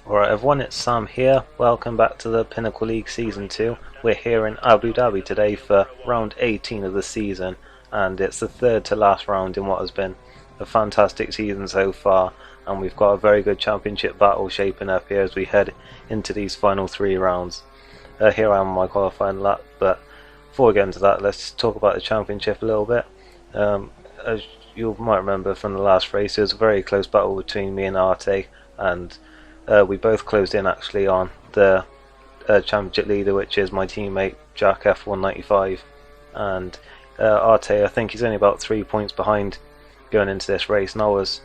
Alright everyone, it's Sam here. Welcome back to the Pinnacle League Season 2. We're here in Abu Dhabi today for round 18 of the season, and it's the third to last round in what has been a fantastic season so far, and we've got a very good championship battle shaping up here as we head into these final three rounds. Here I am on my qualifying lap, but before we get into that, let's talk about the championship a little bit. As you might remember from the last race, it was a very close battle between me and R18, and we both closed in actually on the championship leader, which is my teammate Jack F195, and Arte, I think he's only about 3 points behind going into this race, and I was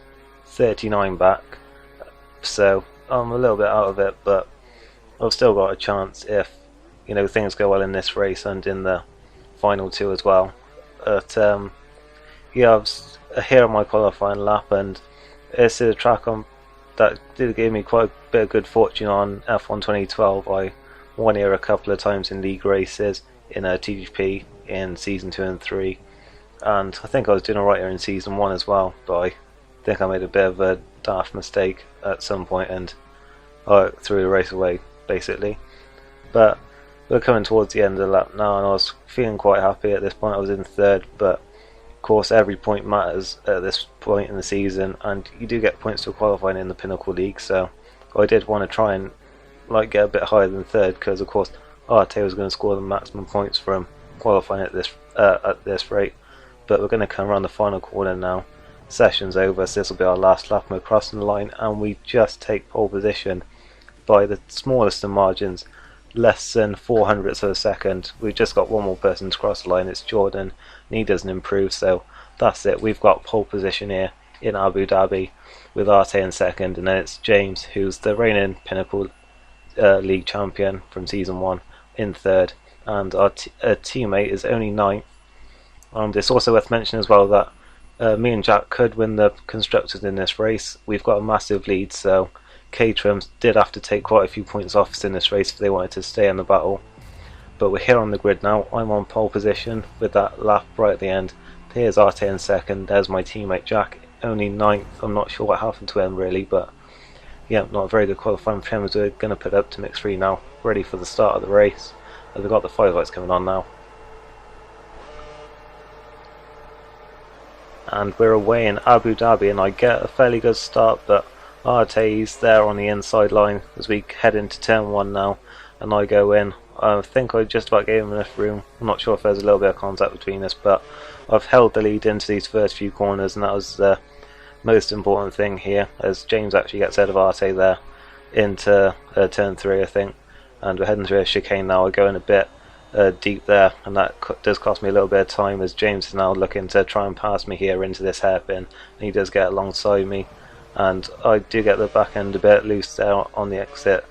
39 back, so I'm a little bit out of it, but I've still got a chance if things go well in this race and in the final two as well. But yeah, I was here on my qualifying lap, and this is a track that did give me quite a bit of good fortune on F1 2012. I won here a couple of times in league races in a TGP in season 2 and 3, and I think I was doing alright here in season 1 as well, but I think I made a bit of a daft mistake at some point and I threw the race away basically. But we're coming towards the end of the lap now, and I was feeling quite happy at this point. I was in third, but of course every point matters at this point in the season, and you do get points for qualifying in the Pinnacle League, so I did want to try and get a bit higher than third, because of course Arte was going to score the maximum points from qualifying at this rate. But we're going to come around the final corner now. Session's over, so this will be our last lap, and we're crossing the line, and we just take pole position by the smallest of margins, less than 400ths of a second. We've just got one more person to cross the line. It's Jordan, and he doesn't improve, so that's it. We've got pole position here in Abu Dhabi with Arte in second, and then it's James, who's the reigning Pinnacle League champion from season 1, in third, and our teammate is only ninth. And it's also worth mentioning as well that me and Jack could win the constructors in this race. We've got a massive lead, so Caterham did have to take quite a few points off us in this race if they wanted to stay in the battle. But we're here on the grid now. I'm on pole position with that lap right at the end. Here's Arte in second. There's my teammate Jack, only ninth. I'm not sure what happened to him really, but yeah, not a very good qualifying for him, as we're going to put up to mix 3 now, ready for the start of the race, as we've got the 5 lights coming on now. And we're away in Abu Dhabi, and I get a fairly good start, but Arte's there on the inside line as we head into turn 1 now, and I go in. I think I just about gave him enough room. I'm not sure if there's a little bit of contact between us, but I've held the lead into these first few corners, and that was the most important thing here, as James actually gets ahead of Arte there into turn 3, I think, and we're heading through a chicane now. We're going a bit deep there, and that does cost me a little bit of time, as James is now looking to try and pass me here into this hairpin, and he does get alongside me, and I do get the back end a bit loose there on the exit,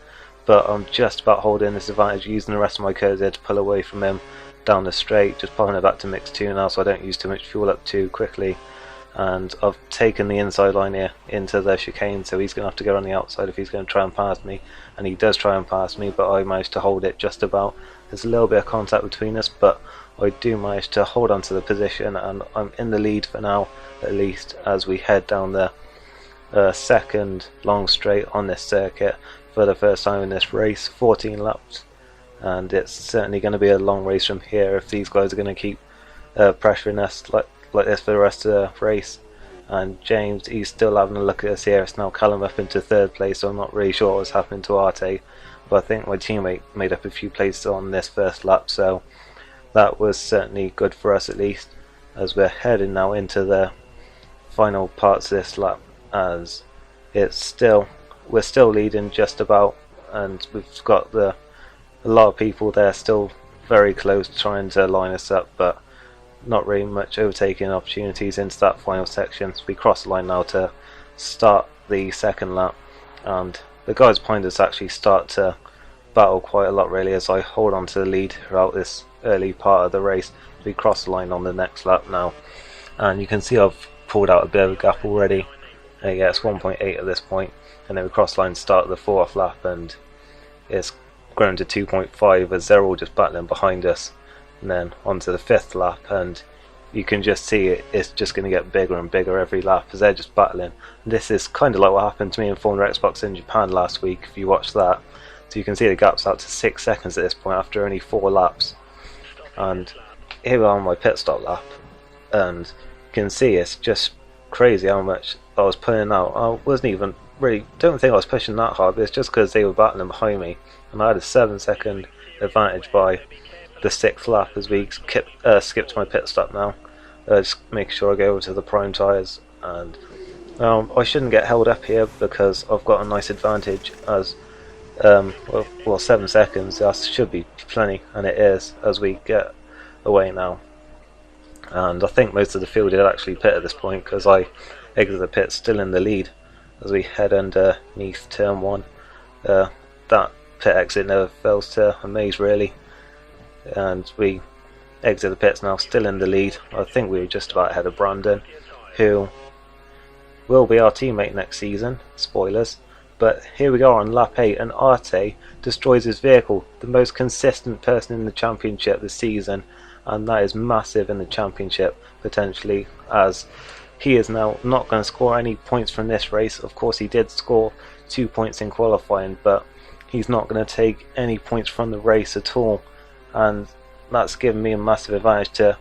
but I'm just about holding this advantage, using the rest of my curves there to pull away from him down the straight, just popping it back to mix 2 now so I don't use too much fuel up too quickly. And I've taken the inside line here into the chicane, so he's going to have to go on the outside if he's going to try and pass me, and he does try and pass me, but I managed to hold it just about. There's a little bit of contact between us, but I do manage to hold on to the position, and I'm in the lead for now, at least, as we head down the second long straight on this circuit for the first time in this race. 14 laps, and it's certainly going to be a long race from here if these guys are going to keep pressuring us like this for the rest of the race. And James, he's still having a look at us here. It's now Callum up into third place, so I'm not really sure what's happening to Arte, but I think my teammate made up a few places on this first lap, so that was certainly good for us, at least, as we're heading now into the final parts of this lap, as we're still leading just about, and we've got a lot of people there still very close trying to line us up, but not really much overtaking opportunities into that final section. So we cross the line now to start the second lap, and the guys behind us actually start to battle quite a lot really, as I hold on to the lead throughout this early part of the race. We cross the line on the next lap now, and you can see I've pulled out a bit of a gap already. Yeah, it's 1.8 at this point, and then we cross the line to start the 4th lap, and it's grown to 2.5 as they're all just battling behind us. And then onto the 5th lap, and you can just see it's just going to get bigger and bigger every lap as they're just battling. And this is kind of like what happened to me in Formula Xbox in Japan last week, if you watched that. So you can see the gap's out to 6 seconds at this point after only 4 laps. And here we are on my pit stop lap, and you can see it's just crazy how much I was pulling out. I wasn't even really, don't think I was pushing that hard, but it's just because they were battling behind me, and I had a 7-second advantage by the 6th lap as we skipped my pit stop now. Just make sure I go over to the prime tyres, and I shouldn't get held up here because I've got a nice advantage as 7 seconds. That should be plenty, and it is as we get away now. And I think most of the field did actually pit at this point because I exited the pit still in the lead as we head underneath turn 1. That pit exit never fails to amaze really, and we exit the pits now still in the lead. I think we were just about ahead of Brandon, who will be our teammate next season, spoilers. But here we go on lap 8, and R18 destroys his vehicle, the most consistent person in the championship this season, and that is massive in the championship potentially, as he is now not going to score any points from this race. Of course he did score 2 points in qualifying, but he's not going to take any points from the race at all, and that's given me a massive advantage to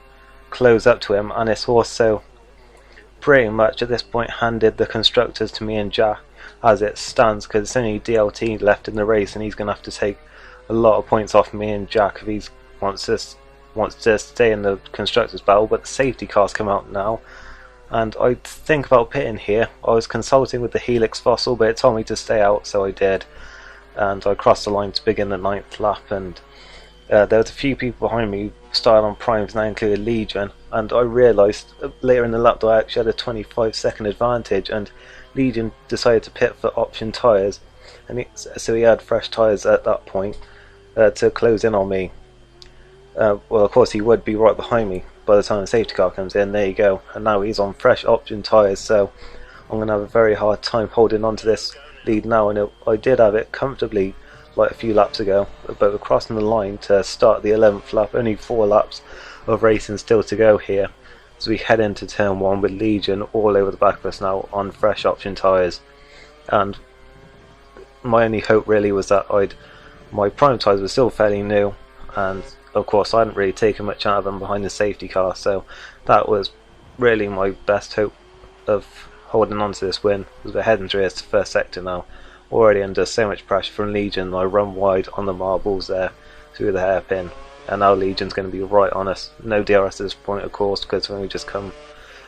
close up to him. And it's also pretty much at this point handed the constructors to me and Jack as it stands, because it's only DLT left in the race, and he's going to have to take a lot of points off me and Jack if he wants to stay in the constructors battle. But the safety cars come out now, and I think about pitting here. I was consulting with the Helix Fossil, but it told me to stay out, so I did, and I crossed the line to begin the 9th lap. And there was a few people behind me started on primes, and that included Legion, and I realised later in the lap that I actually had a 25-second advantage, and Legion decided to pit for option tyres, and so he had fresh tyres at that point to close in on me. Well, of course he would be right behind me by the time the safety car comes in. There you go, and now he's on fresh option tyres, so I'm going to have a very hard time holding on to this lead now. And I did have it comfortably like a few laps ago, but we're crossing the line to start the 11th lap. Only 4 laps of racing still to go here, as we head into turn 1 with Legion all over the back of us now on fresh option tyres. And my only hope really was that my prime tyres were still fairly new, and of course I hadn't really taken much out of them behind the safety car, so that was really my best hope of holding on to this win, as we're heading through this first sector now, already under so much pressure from Legion. I run wide on the marbles there through the hairpin, and now Legion's going to be right on us. No DRS at this point, of course, because when we just come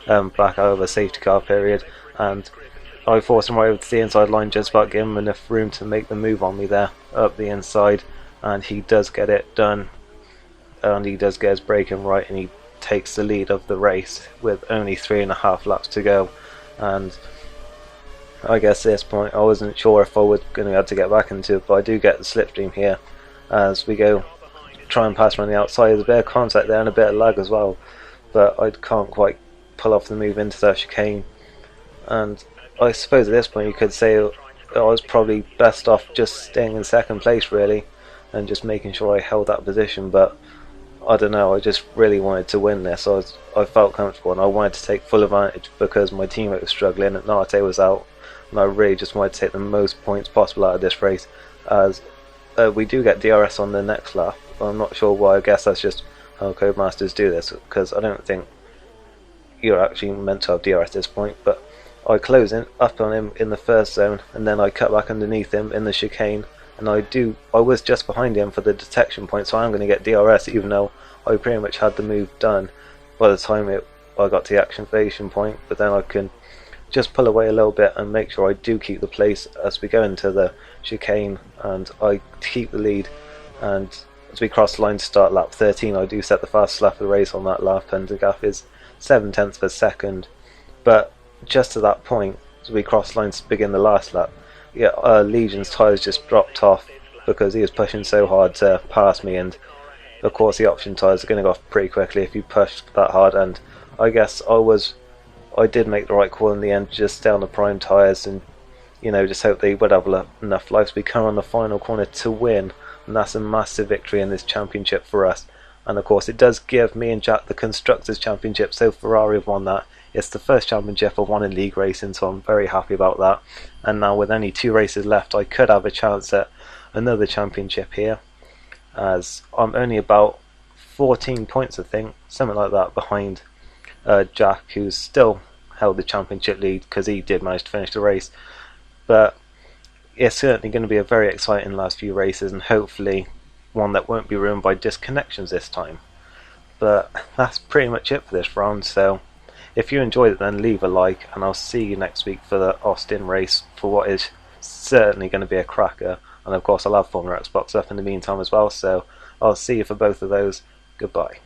back out of a safety car period, and I forced him right over to the inside line, just about giving him enough room to make the move on me there up the inside, and he does get it done, and he does get his braking right, and he takes the lead of the race with only 3.5 laps to go. And I guess at this point I wasn't sure if I was going to have to get back into it, but I do get the slipstream here as we go try and pass around the outside. There's a bit of contact there and a bit of lag as well, but I can't quite pull off the move into that chicane. And I suppose at this point you could say I was probably best off just staying in second place really, and just making sure I held that position. But I don't know, I just really wanted to win this. I felt comfortable, and I wanted to take full advantage because my teammate was struggling and Narte was out, and I really just wanted to take the most points possible out of this race, as we do get DRS on the next lap. I'm not sure why. I guess that's just how Codemasters do this, because I don't think you're actually meant to have DRS at this point. But I close in up on him in the first zone, and then I cut back underneath him in the chicane, and I was just behind him for the detection point, so I'm going to get DRS even though I pretty much had the move done by the time I got to the activation point. But then I can just pull away a little bit and make sure I do keep the place as we go into the chicane, and I keep the lead. And as we cross the line to start lap 13, I do set the fastest lap of the race on that lap, and the gap is 0.7 of a second. But just to that point, as we cross the line to begin the last lap, Legion's tyres just dropped off because he was pushing so hard to pass me, and of course the option tyres are going to go off pretty quickly if you push that hard. And I guess I did make the right call in the end, just stay on the prime tyres and just hope they would have enough life. We come on the final corner to win, and that's a massive victory in this championship for us. and of course it does give me and Jack the Constructors' Championship, so Ferrari have won that. It's the first championship I've won in league racing, so I'm very happy about that. And now with only 2 races left, I could have a chance at another championship here, as I'm only about 14 points, I think, something like that, behind Jack, who's still held the championship lead because he did manage to finish the race. But it's certainly going to be a very exciting last few races, and hopefully one that won't be ruined by disconnections this time. But that's pretty much it for this round, so if you enjoyed it, then leave a like, and I'll see you next week for the Austin race, for what is certainly going to be a cracker. And of course I'll have Formula Xbox up in the meantime as well, so I'll see you for both of those. Goodbye.